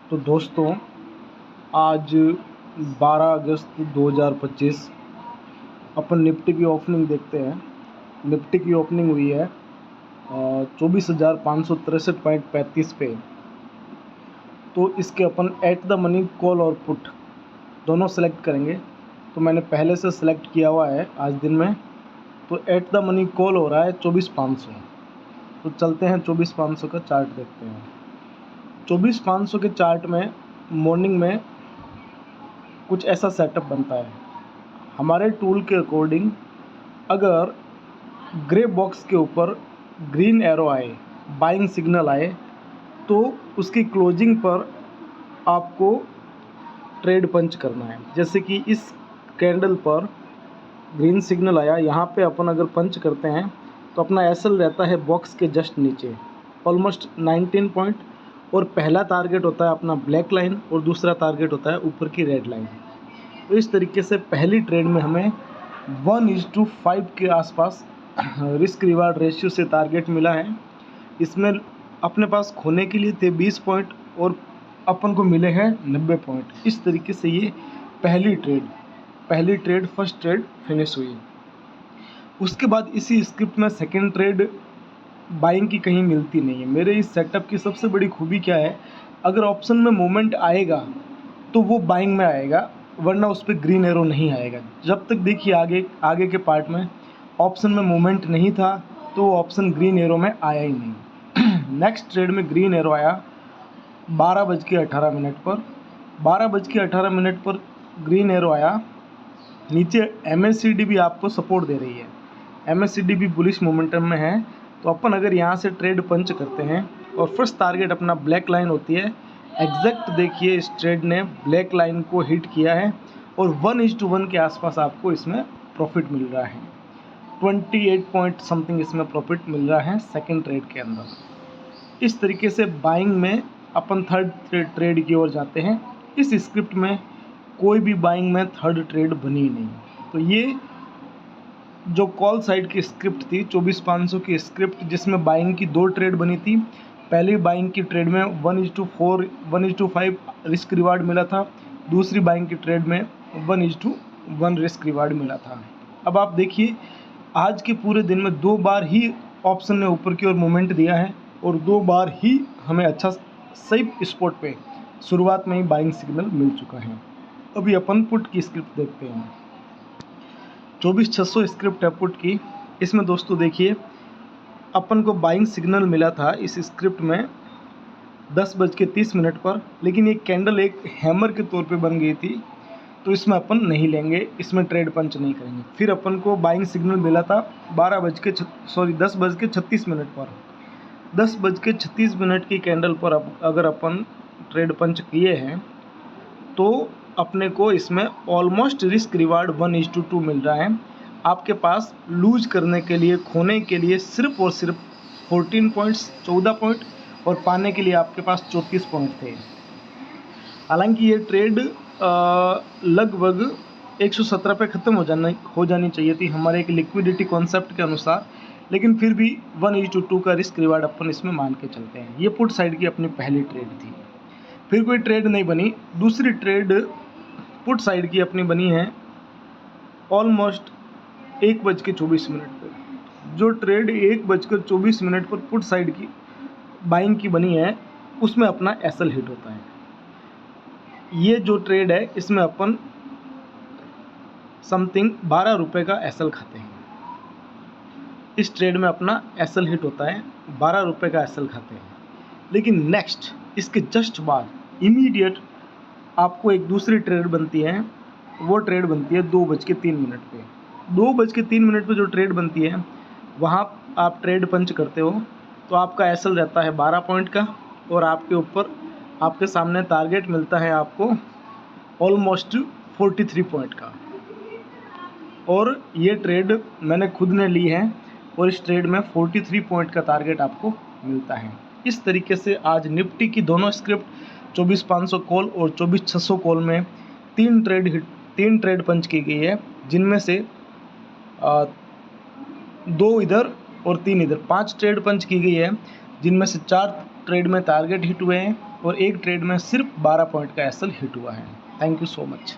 तो दोस्तों, आज 12 अगस्त 2025 अपन निफ्टी की ओपनिंग देखते हैं। निफ्टी की ओपनिंग हुई है 24,563.35 पे। तो इसके अपन एट द मनी कॉल और पुट दोनों सेलेक्ट करेंगे। तो मैंने पहले से सेलेक्ट किया हुआ है आज दिन में। तो एट द मनी कॉल हो रहा है 24,500। तो चलते हैं 24,500 का चार्ट देखते हैं। 24,500 के चार्ट में मॉर्निंग में कुछ ऐसा सेटअप बनता है। हमारे टूल के अकॉर्डिंग अगर ग्रे बॉक्स के ऊपर ग्रीन एरो आए, बाइंग सिग्नल आए, तो उसकी क्लोजिंग पर आपको ट्रेड पंच करना है। जैसे कि इस कैंडल पर ग्रीन सिग्नल आया, यहाँ पे अपन अगर पंच करते हैं तो अपना एसएल रहता है बॉक्स के जस्ट नीचे ऑलमोस्ट 19 पॉइंट, और पहला टारगेट होता है अपना ब्लैक लाइन और दूसरा टारगेट होता है ऊपर की रेड लाइन। तो इस तरीके से पहली ट्रेड में हमें 1:5 के आसपास रिस्क रिवार्ड रेशियो से टारगेट मिला है। इसमें अपने पास खोने के लिए थे 20 पॉइंट और अपन को मिले हैं 90 पॉइंट। इस तरीके से ये पहली ट्रेड फर्स्ट ट्रेड फिनिश हुई। उसके बाद इसी स्क्रिप्ट में सेकंड ट्रेड बाइंग की कहीं मिलती नहीं है। मेरे इस सेटअप की सबसे बड़ी खूबी क्या है, अगर ऑप्शन में मूवमेंट आएगा तो वो बाइंग में आएगा, वरना उस पर ग्रीन एरो नहीं आएगा। जब तक देखिए आगे के पार्ट में ऑप्शन में मूवमेंट नहीं था तो वो ऑप्शन ग्रीन एरो में आया ही नहीं। नेक्स्ट ट्रेड में ग्रीन एरो आया 12:18 पर। 12:18 पर ग्रीन एरो आया। नीचे MACD भी आपको सपोर्ट दे रही है, MACD भी बुलिश मोमेंटम में है। तो अपन अगर यहाँ से ट्रेड पंच करते हैं और फर्स्ट टारगेट अपना ब्लैक लाइन होती है, एग्जैक्ट देखिए इस ट्रेड ने ब्लैक लाइन को हिट किया है और 1:1 के आसपास आपको इसमें प्रॉफिट मिल रहा है। 28 पॉइंट समथिंग इसमें प्रॉफिट मिल रहा है सेकंड ट्रेड के अंदर। इस तरीके से बाइंग में अपन थर्ड ट्रेड की ओर जाते हैं। इस स्क्रिप्ट में कोई भी बाइंग में थर्ड ट्रेड बनी नहीं। तो ये जो कॉल साइड की स्क्रिप्ट थी 24,500 की स्क्रिप्ट, जिसमें बाइंग की 2 ट्रेड बनी थी। पहली बाइंग की ट्रेड में 1:4 1:5 रिस्क रिवार्ड मिला था। दूसरी बाइंग की ट्रेड में 1:1 रिस्क रिवार्ड मिला था। अब आप देखिए आज के पूरे दिन में 2 बार ही ऑप्शन ने ऊपर की ओर मूवमेंट दिया है और 2 बार ही हमें अच्छा सही स्पॉट पे शुरुआत में ही बाइंग सिग्नल मिल चुका है। अभी अपन पुट की स्क्रिप्ट देखते हैं। 24,600 स्क्रिप्ट है पुट की। इसमें दोस्तों देखिए अपन को बाइंग सिग्नल मिला था इस स्क्रिप्ट में 10:30 पर, लेकिन ये कैंडल एक हैमर के तौर पे बन गई थी, तो इसमें अपन नहीं लेंगे, इसमें ट्रेड पंच नहीं करेंगे। फिर अपन को बाइंग सिग्नल मिला था 10:36 पर। 10:36 की कैंडल पर अगर अपन ट्रेड पंच किए हैं तो अपने को इसमें ऑलमोस्ट रिस्क रिवार्ड 1:2 मिल रहा है। आपके पास लूज करने के लिए, खोने के लिए सिर्फ और सिर्फ 14 पॉइंट्स 14 पॉइंट और पाने के लिए आपके पास 34 पॉइंट थे। हालांकि ये ट्रेड लगभग 117 पे ख़त्म हो जानी चाहिए थी हमारे एक लिक्विडिटी कॉन्सेप्ट के अनुसार, लेकिन फिर भी 1:2 का रिस्क रिवार्ड अपन इसमें मान के चलते हैं। ये पुट साइड की अपनी पहली ट्रेड थी। फिर कोई ट्रेड नहीं बनी। दूसरी ट्रेड पुट साइड की अपनी बनी है ऑलमोस्ट 1:24 पर। जो ट्रेड 1:24 पर पुट साइड की बाइंग की बनी है उसमें अपना एसएल हिट होता है। ये जो ट्रेड है इसमें अपन समथिंग 12 रुपये का एसएल खाते हैं। इस ट्रेड में अपना एसएल हिट होता है, 12 रुपये का एसएल खाते हैं। लेकिन नेक्स्ट इसके जस्ट बाद इमीडिएट आपको एक दूसरी ट्रेड बनती है। वो ट्रेड बनती है 2:03 पे। 2:03 पे जो ट्रेड बनती है वहाँ आप ट्रेड पंच करते हो तो आपका एसएल रहता है 12 पॉइंट का और आपके ऊपर आपके सामने टारगेट मिलता है आपको ऑलमोस्ट 43 पॉइंट का। और ये ट्रेड मैंने खुद ने ली है और इस ट्रेड में 43 पॉइंट का टारगेट आपको मिलता है। इस तरीके से आज निफ्टी की दोनों स्क्रिप्ट 24,500 कॉल और 24,600 कॉल में 3 ट्रेड पंच की गई है, जिनमें से 2 इधर और 3 इधर, 5 ट्रेड पंच की गई है, जिनमें से 4 ट्रेड में टारगेट हिट हुए हैं और एक ट्रेड में सिर्फ 12 पॉइंट का एसएल हिट हुआ है। Thank you so much.